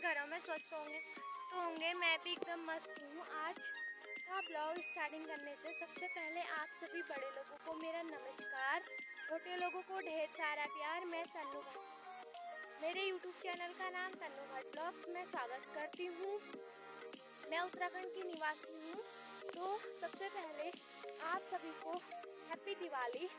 घरों में स्वस्थ होंगे तो होंगे। मैं भी एकदम मस्त हूँ। आज का ब्लॉग स्टार्टिंग करने से सबसे पहले आप सभी बड़े लोगों को मेरा नमस्कार, छोटे लोगों को ढेर सारा प्यार। मैं तन्नू भट्ट, मेरे YouTube चैनल का नाम तन्नू भट्ट ब्लॉग्स में स्वागत करती हूँ। मैं उत्तराखंड की निवासी हूँ। तो सबसे पहले आप सभी को हैप्पी दिवाली।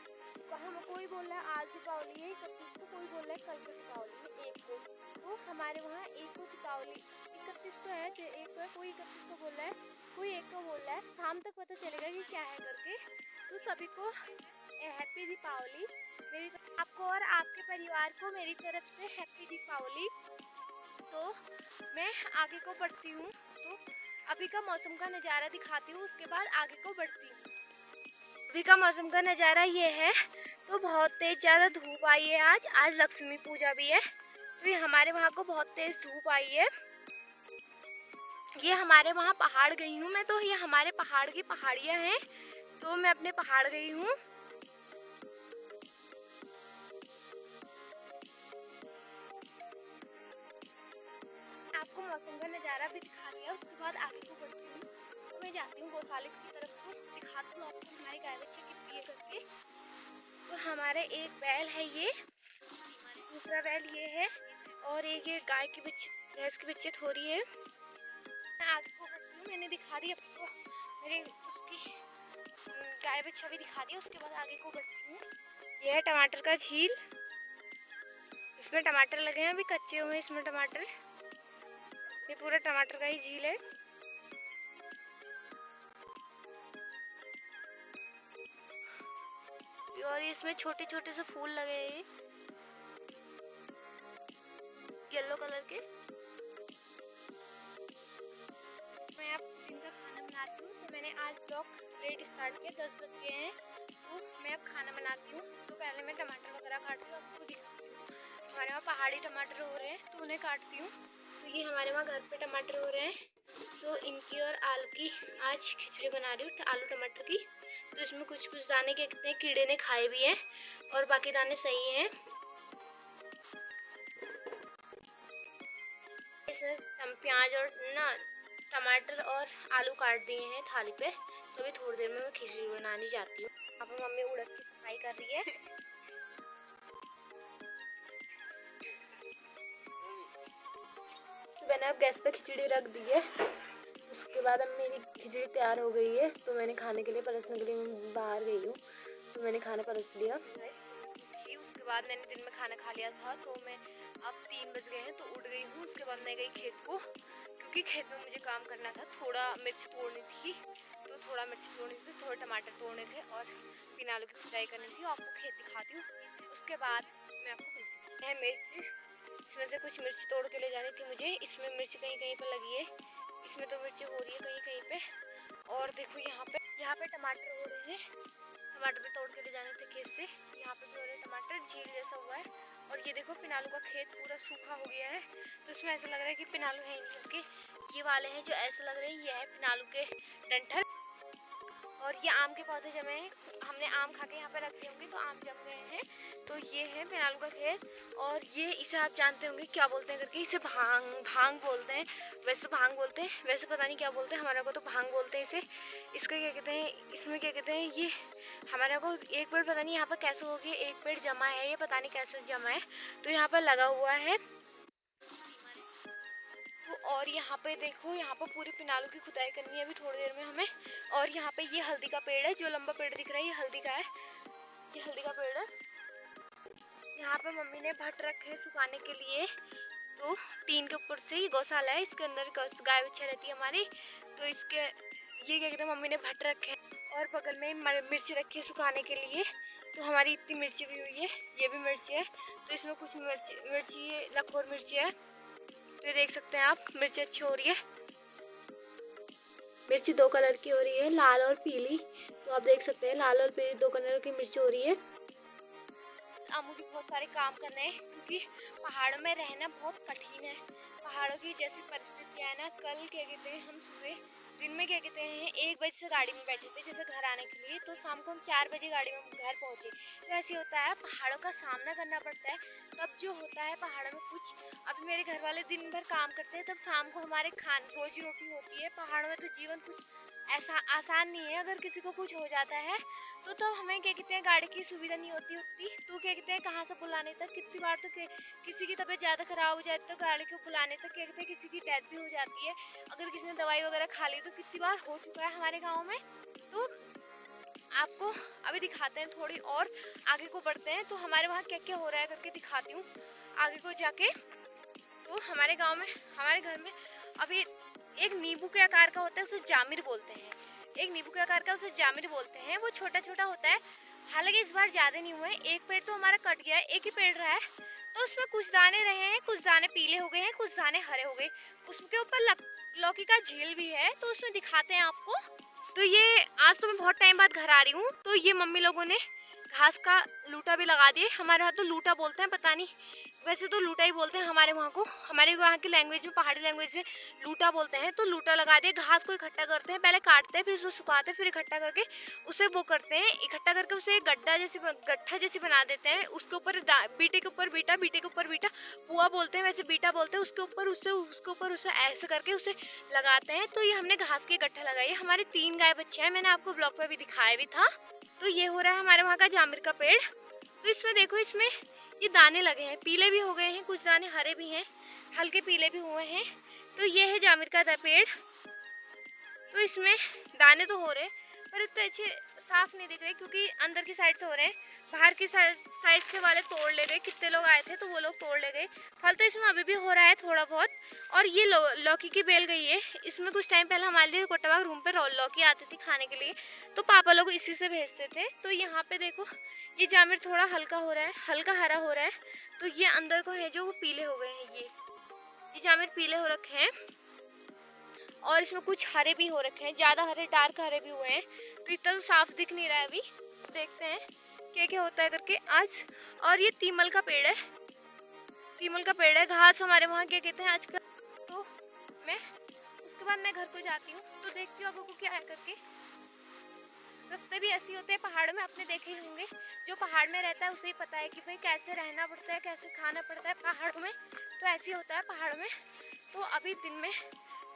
कोई बोल रहा है आज दीपावली है 31 को, कोई बोल रहा है कल को दीपावली है 1 को। तो हमारे वहाँ 1 को दीपावली 31 को है, 1 को है, कोई 31 को बोल रहा है, कोई 1 को बोल रहा है। शाम तक पता चलेगा कि क्या है करके। तो सभी को हैप्पी दीपावली मेरी आपको और आपके परिवार को मेरी तरफ से हैप्पी दीपावली। तो मैं आगे को बढ़ती हूँ। तो अभी का मौसम का नज़ारा दिखाती हूँ, उसके बाद आगे को बढ़ती हूँ। अभी का मौसम का नज़ारा ये है। तो बहुत तेज ज़्यादा धूप आई है। आज लक्ष्मी पूजा भी है, तो ये हमारे वहाँ को बहुत तेज धूप आई है। ये हमारे वहाँ पहाड़ गई हूँ मैं, तो ये हमारे पहाड़ की पहाड़ियाँ हैं। तो मैं अपने पहाड़ गई हूँ। आपको मौसम का नज़ारा भी दिखा दिया, उसके बाद आगे को बढ़ती हूँ। तो मैं जाती हूँ गौशाला की तरफ को, दिखाती हूँ आपको हमारे गाय बच्चे कितनी है करके। तो हमारे एक बैल है, ये दूसरा बैल ये है, और एक ये गाय की भैंस की बच्चे थोड़ी है। मैं आगे को बढ़ती हूँ, मैंने दिखा दी आपको मेरे उसकी गाय बच्चा भी दिखा दिया। उसके बाद आगे को बढ़ती हूँ। यह है टमाटर का झील, इसमें टमाटर लगे हैं, अभी कच्चे हुए इसमें टमाटर। ये पूरा टमाटर का ही झील है। और इसमें छोटे छोटे से फूल लगे हैं येलो कलर के। मैं अब दिन का खाना बनाती हूँ। तो मैंने आज ब्लॉग लेट स्टार्ट किया, 10 बज गए हैं। तो मैं अब खाना बनाती हूँ। तो पहले मैं टमाटर वगैरह काटती हूँ, आपको दिखाती हूँ। हमारे वहाँ पहाड़ी टमाटर हो रहे हैं, तो उन्हें काटती हूँ। तो ये हमारे वहाँ घर पे टमाटर हो रहे हैं, तो इनकी और आलू की आज खिचड़ी बना रही हूँ, आलू टमाटर की। तो इसमें कुछ दाने के कितने कीड़े ने खाए भी हैं, और बाकी दाने सही हैं। इसमें प्याज और टमाटर और आलू काट दिए हैं थाली पे। तो अभी थोड़ी देर में मैं खिचड़ी बनाने जाती हूँ। अब मम्मी उड़द की सफाई कर रही है। मैंने अब गैस पे खिचड़ी रख दी है। उसके बाद अब मेरी खिचड़ी तैयार हो गई है। तो मैंने खाने के लिए परसने के लिए बाहर गई हूँ, तो मैंने खाना परस दिया। उसके बाद मैंने दिन में खाना खा लिया था। तो मैं अब 3 बज गए हैं, तो उठ गई हूँ। उसके बाद मैं गई खेत को, क्योंकि खेत में मुझे काम करना था। थोड़ा मिर्च तोड़नी थी, तो थोड़ा मिर्च तोड़नी थी, थोड़े टमाटर तोड़ने थे, और 3 आलू की खुदाई करनी थी। आपको खेत दिखाती हूँ, उसके बाद मैं आपको मिलती हूँ। मिर्च, इसमें से कुछ मिर्च तोड़ के ले जानी थी मुझे। इसमें मिर्च कहीं कहीं पर लगी है, इसमें तो मिर्ची हो रही है कहीं कहीं पे। और देखो यहाँ पे टमाटर हो रहे हैं, टमाटर भी तोड़ के ले जाने थे खेत से। यहाँ पे भी हो रहे टमाटर, झील जैसा हुआ है। और ये देखो पिनालू का खेत पूरा सूखा हो गया है, तो इसमें ऐसा लग रहा है कि पिनालू है नहीं करके। ये वाले हैं जो ऐसे लग रहे हैं, ये है पिनालू के डंठल। और ये आम के पौधे जमे हैं, हमने आम खा के यहाँ पे रख दिए होंगे, तो आम जम गए हैं। तो ये है पिनालू का खेत। और ये इसे आप जानते होंगे क्या बोलते हैं करके, इसे भांग बोलते हैं। वैसे तो भांग बोलते हैं, वैसे पता नहीं क्या बोलते हैं, हमारे को तो भांग बोलते हैं इसे। इसका क्या कहते हैं, इसमें क्या कहते हैं, ये हमारे को एक पेड़ पता नहीं यहाँ पर कैसे हो गया, एक पेड़ जमा है, ये पता नहीं कैसे जमा है। तो यहाँ पर लगा हुआ है। और यहाँ पे देखो, यहाँ पर पूरी पिनालू की खुदाई करनी है अभी थोड़ी देर में हमें। और यहाँ पे ये हल्दी का पेड़ है, जो लंबा पेड़ दिख रहा है, ये हल्दी का है, ये हल्दी का पेड़ है। यहाँ पे मम्मी ने भट्ट रखे हैं सुखाने के लिए। तो टीन के ऊपर से ये गौशाला है, इसके अंदर गाय बच्चा रहती है हमारी। तो इसके ये क्या कहते हैं, मम्मी ने भट्ट रखे हैं। और बगल में मिर्ची रखी है सुखाने के लिए। तो हमारी इतनी मिर्ची भी हुई है, ये भी मिर्ची है। तो इसमें कुछ मिर्ची लखोर मिर्ची है। तो ये देख सकते हैं आप, मिर्ची अच्छी हो रही है। मिर्ची 2 कलर की हो रही है, लाल और पीली। तो आप देख सकते हैं लाल और पीली 2 कलर की मिर्ची हो रही है। अब मुझे बहुत सारे काम करने हैं, क्योंकि पहाड़ों में रहना बहुत कठिन है। पहाड़ों की जैसी परिस्थितियाँ है ना, कल क्या कहते हैं, हम सुबह दिन में क्या कहते हैं 1 बजे से गाड़ी में बैठे थे जैसे घर आने के लिए, तो शाम को हम 4 बजे गाड़ी में घर पहुँचे। तो ऐसे होता है, पहाड़ों का सामना करना पड़ता है। तब जो होता है पहाड़ों में कुछ, अभी मेरे घर वाले दिन भर काम करते हैं, तब शाम को हमारे रोजी रोटी होती है। पहाड़ों में तो जीवन कुछ ऐसा आसान नहीं है। अगर किसी को कुछ हो जाता है तो हमें क्या कहते हैं गाड़ी की सुविधा नहीं होती उतनी, तो क्या कहते हैं कहाँ से बुलाने तक। कितनी बार तो किसी की तबीयत ज़्यादा ख़राब हो जाती है तो गाड़ी को बुलाने तक क्या कहते हैं किसी की डेथ भी हो जाती है। अगर किसी ने दवाई वगैरह खा ली तो कितनी बार हो चुका है हमारे गाँव में। तो आपको अभी दिखाते हैं, थोड़ी और आगे को बढ़ते हैं तो हमारे वहाँ क्या क्या हो रहा है करके दिखाती हूँ आगे को जाके। तो हमारे गांव में, हमारे घर में अभी एक नींबू के आकार का होता है, उसे जामिर बोलते हैं। एक नींबू के आकार का उसे जामिर बोलते हैं। वो छोटा छोटा होता है। हालांकि इस बार ज़्यादा नहीं हुए, एक पेड़ तो हमारा कट गया है, एक ही पेड़ रहा है। तो उसमें कुछ दाने रहे हैं, कुछ दाने पीले हो गए हैं, कुछ दाने हरे हो गए। उसके ऊपर लौकी का झील भी है, तो उसमें दिखाते हैं आपको। तो ये आज तो मैं बहुत टाइम बाद घर आ रही हूँ, तो ये मम्मी लोगों ने घास का लूटा भी लगा दिए। हमारे यहाँ तो लूटा बोलते हैं, पता नहीं, वैसे तो लूटा ही बोलते हैं हमारे वहाँ को। हमारे वहाँ की लैंग्वेज में, पहाड़ी लैंग्वेज में लूटा बोलते हैं। तो लूटा लगा दिए, घास को इकट्ठा करते हैं, पहले काटते हैं, फिर उसको सुखाते हैं, फिर इकट्ठा करके उसे वो करते हैं, इकट्ठा करके उसे गड्ढा जैसी बना देते हैं। उसके ऊपर बीटे के ऊपर बीटा, बीटे के ऊपर बीटा, पुआ बोलते हैं, वैसे बीटा बोलते हैं। उसके ऊपर उसे ऐसे करके उसे लगाते हैं। तो ये हमने घास के गट्ठा लगाई है। हमारे 3 गाय बच्चे हैं, मैंने आपको ब्लॉग पर भी दिखाया भी था। तो ये हो रहा है हमारे वहाँ का जामिर का पेड़। तो इसमें देखो, इसमें ये दाने लगे हैं, पीले भी हो गए हैं, कुछ दाने हरे भी हैं, हल्के पीले भी हुए हैं। तो ये है जामिर का पेड़। तो इसमें दाने तो हो रहे पर इतने अच्छे साफ नहीं दिख रहे, क्योंकि अंदर की साइड से हो रहे हैं, बाहर की साइड से वाले तोड़ ले गए। कितने लोग आए थे तो वो लोग तोड़ ले गए। फल तो इसमें अभी भी हो रहा है थोड़ा बहुत। और ये लौकी की बेल गई है। इसमें कुछ टाइम पहले हमारे लिए कोटाबाग रूम पे लौकी आती थी खाने के लिए, तो पापा लोग इसी से भेजते थे। तो यहाँ पे देखो, ये जामिर थोड़ा हल्का हो रहा है, हल्का हरा हो रहा है। तो ये अंदर को है जो वो पीले हो गए हैं। ये जामिर पीले हो रखे हैं, और इसमें कुछ हरे भी हो रखे हैं, ज़्यादा हरे, डार्क हरे भी हुए हैं। तो इतना तो साफ दिख नहीं रहा है अभी। देखते हैं क्या क्या होता है करके आज। और ये तीमल का पेड़ है, तीमल का पेड़ है। घास हमारे वहाँ क्या कहते हैं आजकल। तो मैं उसके बाद मैं घर को जाती हूँ, तो देखती हूँ आपको क्या है करके। रास्ते भी ऐसे होते हैं पहाड़ में, आपने देखे ही होंगे। जो पहाड़ में रहता है उसे ही पता है कि भाई कैसे रहना पड़ता है, कैसे खाना पड़ता है पहाड़ों में। तो ऐसे ही होता है पहाड़ों में। तो अभी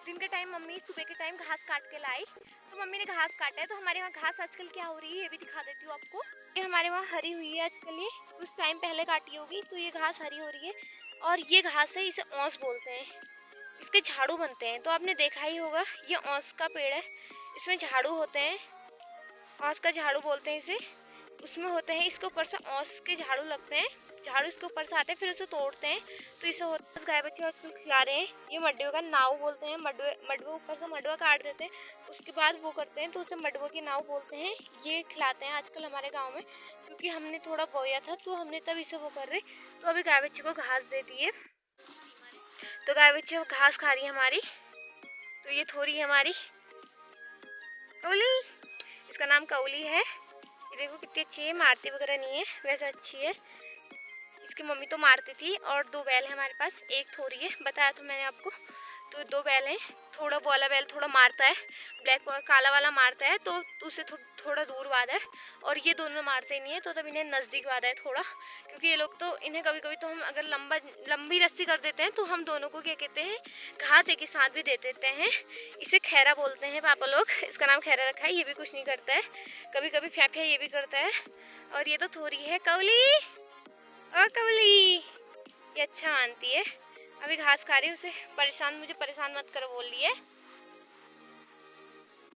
दिन के टाइम मम्मी सुबह के टाइम घास काट के लाई, तो मम्मी ने घास काटा है। तो हमारे वहाँ घास आजकल क्या हो रही है ये भी दिखा देती हूँ आपको। ये हमारे वहाँ हरी हुई है आजकल, ये कुछ टाइम पहले काटी होगी, तो ये घास हरी हो रही है। और ये घास है, इसे औंस बोलते हैं, इसके झाड़ू बनते हैं। तो आपने देखा ही होगा, ये औंस का पेड़ है, इसमें झाड़ू होते हैं, औंस का झाड़ू बोलते हैं इसे। उसमें होते हैं, इसके ऊपर से औंस के झाड़ू लगते हैं, झाड़ू इसके ऊपर से आते हैं, फिर उसे तोड़ते हैं। तो इसे होता है, गाय बच्चे आजकल खिला रहे हैं। ये मडवे का नाव बोलते हैं, मडवे ऊपर से मडवा काट देते हैं, उसके बाद वो करते हैं, तो उसे मडवे की नाव बोलते हैं। ये खिलाते हैं आजकल हमारे गाँव में, क्योंकि हमने थोड़ा बोया था तो हमने तब इसे वो कर रहे। तो अभी गाय बच्चे को घास दे दिए, तो गाय बच्चे वो घास खा रही है हमारी। तो ये थोड़ी है हमारी कौली, इसका नाम कौली है। ये देखो कितनी अच्छी है, मारती वगैरह नहीं है, वैसे अच्छी है। इसकी मम्मी तो मारती थी। और 2 बैल है हमारे पास, एक थोड़ी है, बताया तो मैंने आपको। तो 2 बैल हैं। थोड़ा वाला बैल थोड़ा मारता है, ब्लैक काला वाला मारता है, तो उसे थोड़ा दूर वादा है। और ये दोनों मारते नहीं है, तो तब इन्हें नज़दीक वादा है थोड़ा, क्योंकि ये लोग तो, इन्हें कभी कभी तो हम अगर लंबी रस्सी कर देते हैं, तो हम दोनों को क्या कहते हैं घास एक ही साथ भी दे देते हैं। इसे खैरा बोलते हैं पापा लोग, इसका नाम खैरा रखा है। ये भी कुछ नहीं करता है, कभी कभी फेंके ये भी करता है। और ये तो थोड़ी है कौली, ओ कौली, ये अच्छा मानती है, अभी घास खा रही है। उसे मुझे परेशान मत करो बोल रही है।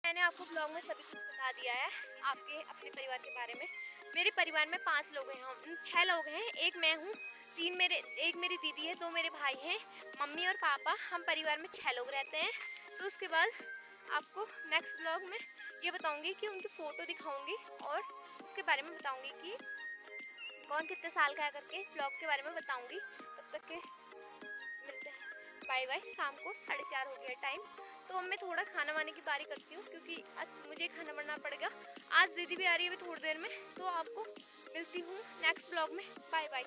मैंने आपको ब्लॉग में सभी कुछ बता दिया है आपके अपने परिवार के बारे में। मेरे परिवार में 5 लोग हैं, हम 6 लोग हैं, एक मैं हूँ, एक मेरी दीदी है, 2 मेरे भाई हैं, मम्मी और पापा। हम परिवार में 6 लोग रहते हैं। तो उसके बाद आपको नेक्स्ट ब्लॉग में ये बताऊँगी कि उनकी फ़ोटो दिखाऊँगी, और उसके बारे में बताऊँगी कि कौन कितने साल का है करके, ब्लॉग के बारे में बताऊँगी। तब तक के मिलते हैं, बाय बाय। शाम को 4:30 हो गया टाइम, तो अब मैं थोड़ा खाना वाने की बारी करती हूँ, क्योंकि आज मुझे खाना बनाना पड़ेगा। आज दीदी भी आ रही है अभी थोड़ी देर में। तो आपको मिलती हूँ नेक्स्ट ब्लॉग में, बाय बाय।